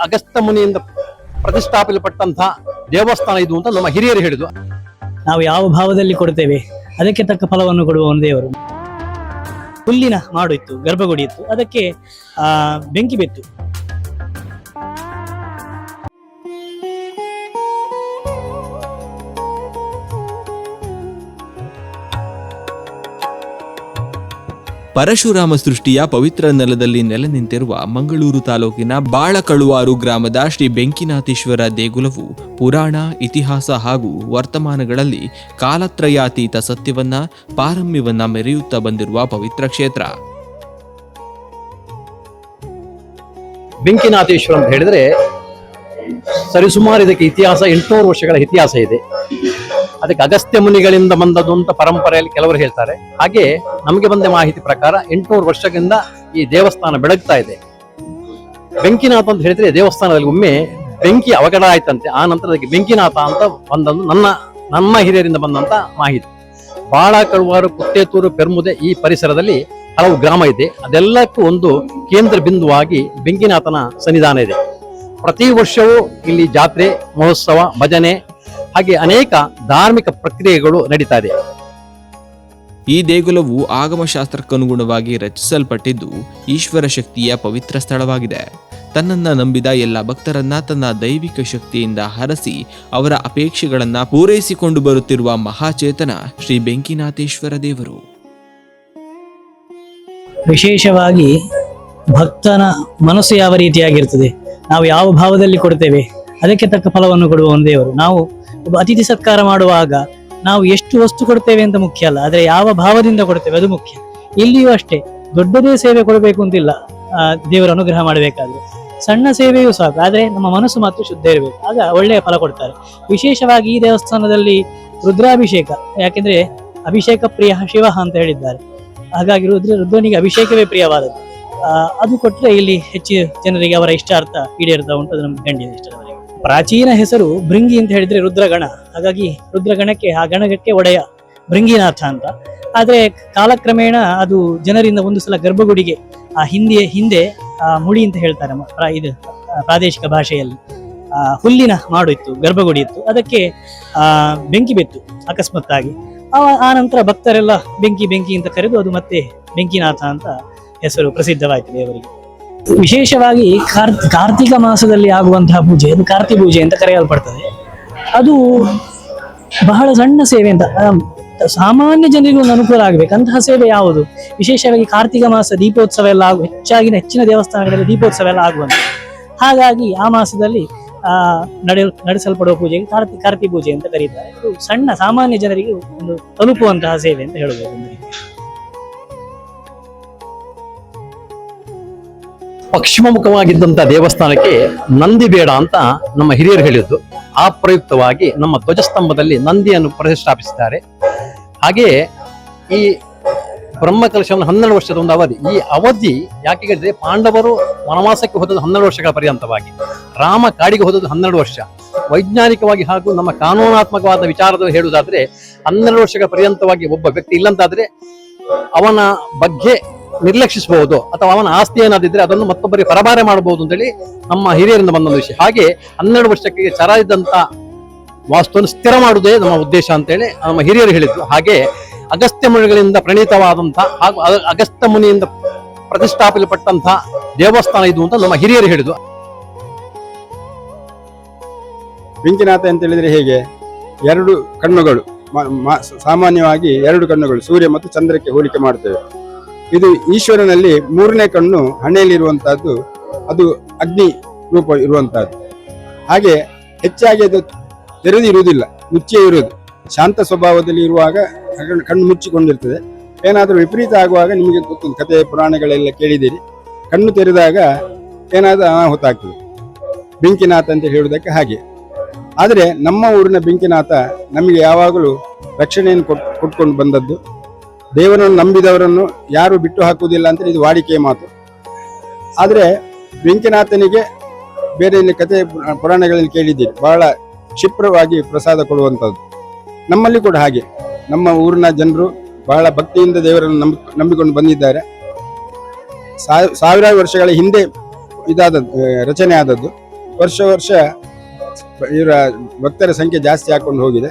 ಅಗಸ್ತ್ಯ ಮುನಿಯಿಂದ ಪ್ರತಿಷ್ಠಾಪಿಸಲ್ಪಟ್ಟಂತಹ ದೇವಸ್ಥಾನ ಇದು ಅಂತ ನಮ್ಮ ಹಿರಿಯರು ಹೇಳಿದ್ರು. ನಾವು ಯಾವ ಭಾವದಲ್ಲಿ ಕೊಡ್ತೇವೆ ಅದಕ್ಕೆ ತಕ್ಕ ಫಲವನ್ನು ಕೊಡುವ ಒಂದು ದೇವರು. ಹುಲ್ಲಿನ ಮಾಡು ಇತ್ತು, ಗರ್ಭಗುಡಿ ಇತ್ತು, ಅದಕ್ಕೆ ಬೆಂಕಿ ಬಿತ್ತು. ಪರಶುರಾಮ ಸೃಷ್ಟಿಯ ಪವಿತ್ರ ನೆಲದಲ್ಲಿ ನೆಲೆ ನಿಂತಿರುವ ಮಂಗಳೂರು ತಾಲೂಕಿನ ಬಾಳಕಳುವಾರು ಗ್ರಾಮದ ಶ್ರೀ ಬೆಂಕಿನಾಥೇಶ್ವರ ದೇಗುಲವು ಪುರಾಣ, ಇತಿಹಾಸ ಹಾಗೂ ವರ್ತಮಾನಗಳಲ್ಲಿ ಕಾಲತ್ರಯಾತೀತ ಸತ್ಯವನ್ನ, ಪಾರಮ್ಯವನ್ನ ಮೆರೆಯುತ್ತಾ ಬಂದಿರುವ ಪವಿತ್ರ ಕ್ಷೇತ್ರ. ಬೆಂಕಿನಾಥೇಶ್ವರ ಅಂತ ಹೇಳಿದ್ರೆ ಸರಿಸುಮಾರು ಇದಕ್ಕೆ ಇತಿಹಾಸ 800 ವರ್ಷಗಳ ಇತಿಹಾಸ ಇದೆ. ಅದಕ್ಕೆ ಅಗಸ್ತ್ಯ ಮುನಿಗಳಿಂದ ಬಂದದ್ದು ಅಂತ ಪರಂಪರೆಯಲ್ಲಿ ಕೆಲವರು ಹೇಳ್ತಾರೆ. ಹಾಗೆ ನಮಗೆ ಬಂದ ಮಾಹಿತಿ ಪ್ರಕಾರ 800 ವರ್ಷಗಳಿಂದ ಈ ದೇವಸ್ಥಾನ ಬೆಳಗ್ತಾ ಇದೆ. ಬೆಂಕಿನಾಥ ಅಂತ ಹೇಳಿದ್ರೆ ದೇವಸ್ಥಾನದಲ್ಲಿ ಒಮ್ಮೆ ಬೆಂಕಿ ಅವಘಡ ಆಯ್ತಂತೆ. ಆ ನಂತರ ಅದಕ್ಕೆ ಬೆಂಕಿನಾಥ ಅಂತ ಬಂದದ್ದು ನಮ್ಮ ಹಿರಿಯರಿಂದ ಬಂದಂತ ಮಾಹಿತಿ. ಬಾಳಕಳುವಾರು, ಕುತ್ತೇತೂರು, ಪೆರ್ಮುದೆ ಈ ಪರಿಸರದಲ್ಲಿ ಹಲವು ಗ್ರಾಮ ಇದೆ. ಅದೆಲ್ಲಕ್ಕೂ ಒಂದು ಕೇಂದ್ರ ಬಿಂದುವಾಗಿ ಬೆಂಕಿನಾಥನ ಸನ್ನಿಧಾನ ಇದೆ. ಪ್ರತಿ ವರ್ಷವೂ ಇಲ್ಲಿ ಜಾತ್ರೆ, ಮಹೋತ್ಸವ, ಭಜನೆ ಹಾಗೆ ಅನೇಕ ಧಾರ್ಮಿಕ ಪ್ರಕ್ರಿಯೆಗಳು ನಡೀತಾ ಇದೆ. ಈ ದೇಗುಲವು ಆಗಮಶಾಸ್ತ್ರಕ್ಕನುಗುಣವಾಗಿ ರಚಿಸಲ್ಪಟ್ಟಿದ್ದು ಈಶ್ವರ ಶಕ್ತಿಯ ಪವಿತ್ರ ಸ್ಥಳವಾಗಿದೆ. ತನ್ನನ್ನ ನಂಬಿದ ಎಲ್ಲ ಭಕ್ತರನ್ನ ತನ್ನ ದೈವಿಕ ಶಕ್ತಿಯಿಂದ ಹರಸಿ ಅವರ ಅಪೇಕ್ಷೆಗಳನ್ನ ಪೂರೈಸಿಕೊಂಡು ಬರುತ್ತಿರುವ ಮಹಾಚೇತನ ಶ್ರೀ ಬೆಂಕಿನಾಥೇಶ್ವರ ದೇವರು. ವಿಶೇಷವಾಗಿ ಭಕ್ತನ ಮನಸ್ಸು ಯಾವ ರೀತಿಯಾಗಿರ್ತದೆ, ನಾವು ಯಾವ ಭಾವದಲ್ಲಿ ಕೊಡ್ತೇವೆ ಅದಕ್ಕೆ ತಕ್ಕ ಫಲವನ್ನು ಕೊಡುವ ಒಂದು ದೇವರು. ನಾವು ಒಬ್ಬ ಅತಿಥಿ ಸತ್ಕಾರ ಮಾಡುವಾಗ ನಾವು ಎಷ್ಟು ವಸ್ತು ಕೊಡ್ತೇವೆ ಅಂತ ಮುಖ್ಯ ಅಲ್ಲ, ಆದ್ರೆ ಯಾವ ಭಾವದಿಂದ ಕೊಡ್ತೇವೆ ಅದು ಮುಖ್ಯ. ಇಲ್ಲಿಯೂ ಅಷ್ಟೇ, ದೊಡ್ಡದೇ ಸೇವೆ ಕೊಡಬೇಕು ಅಂತಿಲ್ಲ. ದೇವರ ಅನುಗ್ರಹ ಮಾಡಬೇಕಾದ್ರೆ ಸಣ್ಣ ಸೇವೆಯೂ ಸಾಕು, ಆದ್ರೆ ನಮ್ಮ ಮನಸ್ಸು ಮಾತ್ರ ಶುದ್ಧ ಇರಬೇಕು, ಆಗ ಒಳ್ಳೆಯ ಫಲ ಕೊಡ್ತಾರೆ. ವಿಶೇಷವಾಗಿ ಈ ದೇವಸ್ಥಾನದಲ್ಲಿ ರುದ್ರಾಭಿಷೇಕ, ಯಾಕೆಂದ್ರೆ ಅಭಿಷೇಕ ಪ್ರಿಯ ಶಿವ ಅಂತ ಹೇಳಿದ್ದಾರೆ. ಹಾಗಾಗಿ ರುದ್ರನಿಗೆ ಅಭಿಷೇಕವೇ ಪ್ರಿಯವಾದದ್ದು. ಅದು ಕೊಟ್ಟರೆ ಇಲ್ಲಿ ಹೆಚ್ಚು ಜನರಿಗೆ ಅವರ ಇಷ್ಟಾರ್ಥ ಈಡೇರ್ತಾ ಉಂಟು. ಅದು ನಮ್ಗೆ ಕಂಡಿದೆ ಇಷ್ಟರವರೆಗೆ. ಪ್ರಾಚೀನ ಹೆಸರು ಭೃಂಗಿ ಅಂತ ಹೇಳಿದ್ರೆ ರುದ್ರಗಣ. ಹಾಗಾಗಿ ರುದ್ರಗಣಕ್ಕೆ, ಆ ಗಣಗಕ್ಕೆ ಒಡೆಯ ಭೃಂಗಿನಾಥ ಅಂತ. ಆದ್ರೆ ಕಾಲಕ್ರಮೇಣ ಅದು ಜನರಿಂದ ಒಂದು ಸಲ ಗರ್ಭಗುಡಿಗೆ ಆ ಹಿಂದೆ ಮುಡಿ ಅಂತ ಹೇಳ್ತಾರೆ ಇದು ಪ್ರಾದೇಶಿಕ ಭಾಷೆಯಲ್ಲಿ. ಹುಲ್ಲಿನ ಮಾಡು ಇತ್ತು, ಗರ್ಭಗುಡಿ ಇತ್ತು, ಅದಕ್ಕೆ ಬೆಂಕಿ ಬಿತ್ತು ಅಕಸ್ಮಾತ್ತಾಗಿ. ಆ ನಂತರ ಭಕ್ತರೆಲ್ಲ ಬೆಂಕಿ ಅಂತ ಕರೆದು ಅದು ಮತ್ತೆ ಬೆಂಕಿನಾಥ ಅಂತ ಹೆಸರು ಪ್ರಸಿದ್ಧವಾಯಿತು ದೇವರಿಗೆ. ವಿಶೇಷವಾಗಿ ಕಾರ್ತಿಕ ಮಾಸದಲ್ಲಿ ಆಗುವಂತಹ ಪೂಜೆ, ಅದು ಕಾರ್ತಿ ಪೂಜೆ ಅಂತ ಕರೆಯಲ್ಪಡ್ತದೆ. ಅದು ಬಹಳ ಸಣ್ಣ ಸೇವೆ ಅಂತ, ಸಾಮಾನ್ಯ ಜನರಿಗೂ ಒಂದು ಅನುಕೂಲ ಆಗ್ಬೇಕಂತಹ ಸೇವೆ ಯಾವುದು? ವಿಶೇಷವಾಗಿ ಕಾರ್ತಿಕ ಮಾಸ ದೀಪೋತ್ಸವ ಎಲ್ಲ ಹೆಚ್ಚಿನ ದೇವಸ್ಥಾನಗಳಲ್ಲಿ ದೀಪೋತ್ಸವ ಎಲ್ಲ ಆಗುವಂತ. ಹಾಗಾಗಿ ಆ ಮಾಸದಲ್ಲಿ ನಡೆಸಲ್ಪಡುವ ಪೂಜೆಗೆ ಕಾರ್ತಿ ಪೂಜೆ ಅಂತ ಕರೀತಾರೆ. ಇದು ಸಣ್ಣ ಸಾಮಾನ್ಯ ಜನರಿಗೆ ಒಂದು ತಲುಪುವಂತಹ ಸೇವೆ ಅಂತ ಹೇಳಬೇಕು. ಪಶ್ಚಿಮ ಮುಖವಾಗಿದ್ದಂತ ದೇವಸ್ಥಾನಕ್ಕೆ ನಂದಿ ಬೇಡ ಅಂತ ನಮ್ಮ ಹಿರಿಯರು ಹೇಳಿದ್ದು. ಆ ಪ್ರಯುಕ್ತವಾಗಿ ನಮ್ಮ ಧ್ವಜಸ್ತಂಭದಲ್ಲಿ ನಂದಿಯನ್ನು ಪ್ರತಿಷ್ಠಾಪಿಸಿದ್ದಾರೆ. ಹಾಗೆಯೇ ಈ ಬ್ರಹ್ಮಕಲಶವನ್ನು 12 ವರ್ಷದ ಒಂದು ಅವಧಿ. ಈ ಅವಧಿ ಯಾಕೆ ಹೇಳಿದ್ರೆ, ಪಾಂಡವರು ವನವಾಸಕ್ಕೆ ಹೋದದ್ದು 12 ವರ್ಷಗಳ ಪರ್ಯಂತವಾಗಿ, ರಾಮ ಕಾಡಿಗೆ ಹೋದದ್ದು 12 ವರ್ಷ. ವೈಜ್ಞಾನಿಕವಾಗಿ ಹಾಗೂ ನಮ್ಮ ಕಾನೂನಾತ್ಮಕವಾದ ವಿಚಾರದಲ್ಲಿ ಹೇಳುವುದಾದ್ರೆ 12 ವರ್ಷಗಳ ಪರ್ಯಂತವಾಗಿ ಒಬ್ಬ ವ್ಯಕ್ತಿ ಇಲ್ಲಂತಾದ್ರೆ ಅವನ ಬಗ್ಗೆ ನಿರ್ಲಕ್ಷಿಸಬಹುದು, ಅಥವಾ ಅವನ ಆಸ್ತಿ ಏನಾದಿದ್ರೆ ಅದನ್ನು ಮತ್ತೊಬ್ಬರಿಗೆ ಪರಭಾರೆ ಮಾಡಬಹುದು ಅಂತೇಳಿ ನಮ್ಮ ಹಿರಿಯರಿಂದ ಬಂದೊಂದು ವಿಷಯ. ಹಾಗೆ 12 ವರ್ಷಕ್ಕೆ ಚರ ಇದ್ದಂತ ವಾಸ್ತುವನ್ನು ಸ್ಥಿರ ಮಾಡುವುದೇ ನಮ್ಮ ಉದ್ದೇಶ ಅಂತೇಳಿ ನಮ್ಮ ಹಿರಿಯರು ಹೇಳಿದ್ರು. ಹಾಗೆ ಅಗಸ್ತ್ಯ ಮುನಿಗಳಿಂದ ಪ್ರಣೀತವಾದಂತಹ ಹಾಗೂ ಅಗಸ್ತ್ಯ ಮುನಿಯಿಂದ ಪ್ರತಿಷ್ಠಾಪಿಸಲ್ಪಟ್ಟಂತಹ ದೇವಸ್ಥಾನ ಇದು ಅಂತ ನಮ್ಮ ಹಿರಿಯರು ಹೇಳಿದ್ರು. ಬೆಂಕಿನಾಥ ಅಂತ ಹೇಳಿದ್ರೆ ಹೇಗೆ, 2 ಕಣ್ಣುಗಳು, ಸಾಮಾನ್ಯವಾಗಿ 2 ಕಣ್ಣುಗಳು ಸೂರ್ಯ ಮತ್ತು ಚಂದ್ರಕ್ಕೆ ಹೋಲಿಕೆ ಮಾಡುತ್ತೇವೆ. ಇದು ಈಶ್ವರನಲ್ಲಿ 3ನೇ ಕಣ್ಣು ಹಣೆಯಲ್ಲಿರುವಂತಹದ್ದು, ಅದು ಅಗ್ನಿ ರೂಪ ಇರುವಂತಹದ್ದು. ಹಾಗೆ ಹೆಚ್ಚಾಗಿ ಅದು ತೆರೆದಿರುವುದಿಲ್ಲ, ಮುಚ್ಚೇ ಇರುವುದು. ಶಾಂತ ಸ್ವಭಾವದಲ್ಲಿ ಇರುವಾಗ ಕಣ್ಣು ಮುಚ್ಚಿಕೊಂಡಿರ್ತದೆ. ಏನಾದರೂ ವಿಪರೀತ ಆಗುವಾಗ ನಿಮಗೆ ಗೊತ್ತು, ಕಥೆ ಪುರಾಣಗಳೆಲ್ಲ ಕೇಳಿದ್ದೀರಿ, ಕಣ್ಣು ತೆರೆದಾಗ ಏನಾದರೂ ಅನಾಹುತ ಆಗ್ತದೆ. ಬೆಂಕಿನಾಥ ಅಂತ ಹೇಳುವುದಕ್ಕೆ ಹಾಗೆ. ಆದರೆ ನಮ್ಮ ಊರಿನ ಬೆಂಕಿನಾಥ ನಮಗೆ ಯಾವಾಗಲೂ ರಕ್ಷಣೆಯನ್ನು ಕೊಟ್ಕೊಂಡು ಬಂದದ್ದು. ದೇವರನ್ನು ನಂಬಿದವರನ್ನು ಯಾರು ಬಿಟ್ಟು ಹಾಕುವುದಿಲ್ಲ ಅಂತ ಇದು ವಾಡಿಕೆಯ ಮಾತು. ಆದರೆ ಬೆಂಕಿನಾಥನಿಗೆ ಬೇರೆ ಕಥೆ ಪುರಾಣಗಳಲ್ಲಿ ಕೇಳಿದ್ದೀರಿ, ಬಹಳ ಕ್ಷಿಪ್ರವಾಗಿ ಪ್ರಸಾದ ಕೊಡುವಂಥದ್ದು. ನಮ್ಮಲ್ಲಿ ಕೂಡ ಹಾಗೆ ನಮ್ಮ ಊರಿನ ಜನರು ಬಹಳ ಭಕ್ತಿಯಿಂದ ದೇವರನ್ನು ನಂಬಿಕೊಂಡು ಬಂದಿದ್ದಾರೆ. ಸಾವಿರಾರು ವರ್ಷಗಳ ಹಿಂದೆ ರಚನೆ ಆದದ್ದು. ವರ್ಷ ವರ್ಷ ಇವರ ಭಕ್ತರ ಸಂಖ್ಯೆ ಜಾಸ್ತಿ ಹಾಕೊಂಡು ಹೋಗಿದೆ.